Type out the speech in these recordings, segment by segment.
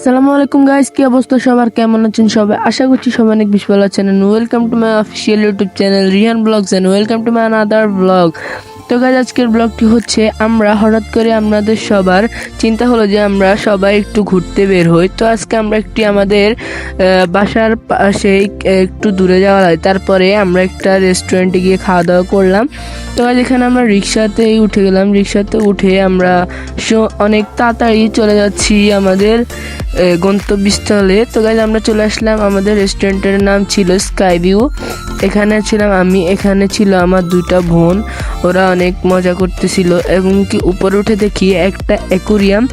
আসসালামু আলাইকুম গাইস, কি অবস্থা সবার? কেমন আছেন সবাই? আশা করছি সবাই অনেক বেশি ভালো আছেন। And welcome to my official YouTube channel Rihan vlogs and welcome to my another vlog. তো গাইস, আজকের ব্লগটি হচ্ছে আমরা হঠাৎ করে আমাদের সবার চিন্তা হলো যে আমরা সবাই একটু ঘুরতে বের হই। তো আজকে আমরা একটি আমাদের বাসার পাশে একটু দূরে যাওয়া হয়, তারপরে আমরা একটা রেস্টুরেন্টে গিয়ে খাওয়া দাওয়া করলাম। তো গাইস, এখানে আমরা রিক্সাতেই উঠে গেলাম। রিক্সাতে উঠে আমরা অনেক তাড়াতাড়ি চলে যাচ্ছি আমাদের গন্তব্যস্থলে। তো গাইস, আমরা চলে আসলাম। আমাদের রেস্টুরেন্টের নাম ছিল স্কাই ভিউ। এখানে ছিলাম আমি, এখানে ছিল আমার দুইটা বোন। ওরা অনেক মজা করতেছিল এবং কি উপরে উঠে দেখি একটা অ্যাকুরিয়াম।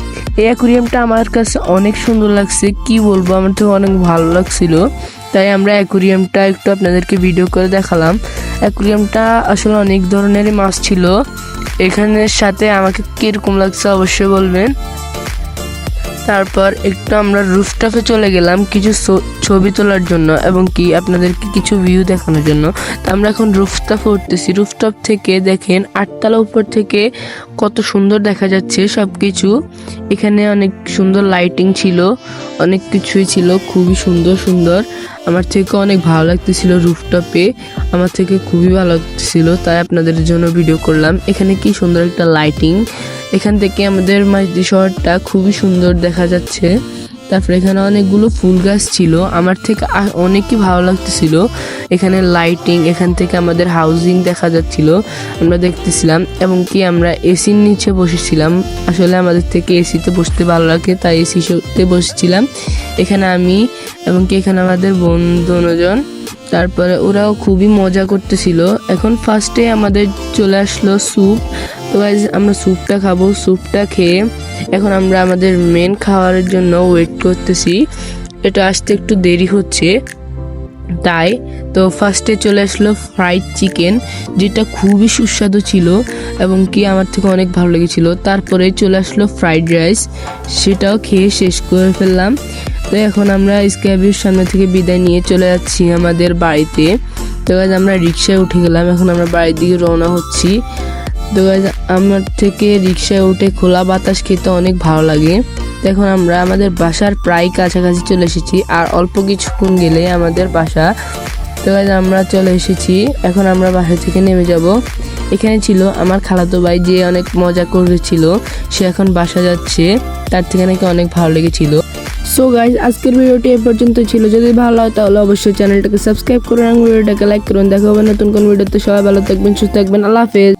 এই অ্যাকুরিয়ামটা আমার কাছে অনেক সুন্দর লাগছে, কি বলবো, আমার তো অনেক ভালো লাগছিল। তাই আমরা অ্যাকুরিয়ামটা একটু আপনাদেরকে ভিডিও করে দেখালাম। অ্যাকুরিয়ামটা আসলে অনেক ধরনেরই মাছ ছিল। এখানের সাথে আমাকে কীরকম লাগছে অবশ্যই বলবেন। তারপর একটু আমরা রুফটপে চলে গেলাম কিছু ছবি তোলার জন্য এবং কি আপনাদেরকে কিছু ভিউ দেখানোর জন্য। তো আমরা এখন রুফটপে উঠতেছি। রুফটপ থেকে দেখেন 8তলা উপর থেকে কত সুন্দর দেখা যাচ্ছে সব কিছু। এখানে অনেক সুন্দর লাইটিং ছিল, অনেক কিছুই ছিল, খুবই সুন্দর সুন্দর। আমার থেকে অনেক ভালো লাগতেছিল রুফটপে, আমার থেকে খুবই ভালো লাগতেছিল, তাই আপনাদের জন্য ভিডিও করলাম। এখানে কি সুন্দর একটা লাইটিং, এখান থেকে আমাদের মাইজদি শহরটা খুবই সুন্দর দেখা যাচ্ছে। তারপরে এখানে অনেকগুলো ফুল গাছ ছিল, আমার থেকে অনেকই ভালো লাগতেছিল। এখানে লাইটিং, এখান থেকে আমাদের হাউজিং দেখা যাচ্ছিল, আমরা দেখতেছিলাম এবং কি আমরা এসির নিচে বসেছিলাম। আসলে আমাদের থেকে এসিতে বসতে ভালো লাগে, তাই এসিতে বসেছিলাম। এখানে আমি এবং কি এখানে আমাদের বন্ধু দুজন। তারপরে ওরাও খুবই মজা করতেছিল। এখন ফার্স্টে আমাদের চলে আসলো স্যুপ। তো গাইস, আমরা স্যুপটা খাবো। স্যুপটা খেয়ে এখন আমরা আমাদের মেন খাওয়ারের জন্য ওয়েট করতেছি। এটা আসতে একটু দেরি হচ্ছে তাই। তো ফার্স্টে চলে আসলো ফ্রাইড চিকেন, যেটা খুবই সুস্বাদু ছিল এবং কি আমার থেকে অনেক ভালো লেগেছিল। তারপরে চলে আসলো ফ্রাইড রাইস, সেটাও খেয়ে শেষ করে ফেললাম। তো এখন আমরা স্কাই ভিউর সামনে থেকে বিদায় নিয়ে চলে যাচ্ছি আমাদের বাড়িতে। তো গাইস, আমরা রিক্সায় উঠে গেলাম, এখন আমরা বাড়ির দিকে রওনা হচ্ছি। তো গাইস, আমার থেকে রিক্সায় উঠে খোলা বাতাস খেতে অনেক ভালো লাগে। এখন আমরা আমাদের বাসার প্রায় কাছাকাছি চলে এসেছি, আর অল্প কিছুক্ষণ গেলে আমাদের বাসা। তো গাইস, আমরা চলে এসেছি, এখন আমরা বাসা থেকে নেমে যাব। এখানে ছিল আমার খালাতো ভাই, যে অনেক মজা করেছিল, সে এখন বাসা যাচ্ছে, তার থেকে নাকি অনেক ভালো লেগেছিল। সো গাইস, আজকের ভিডিওটি এ পর্যন্ত ছিল। যদি ভালো হয় তাহলে অবশ্যই চ্যানেলটাকে সাবস্ক্রাইব করুন এবং ভিডিওটাকে লাইক করুন। দেখা হবে নতুন কোন ভিডিওতে। সবাই ভালো থাকবেন, সুস্থ থাকবেন। আল্লাহ হাফেজ।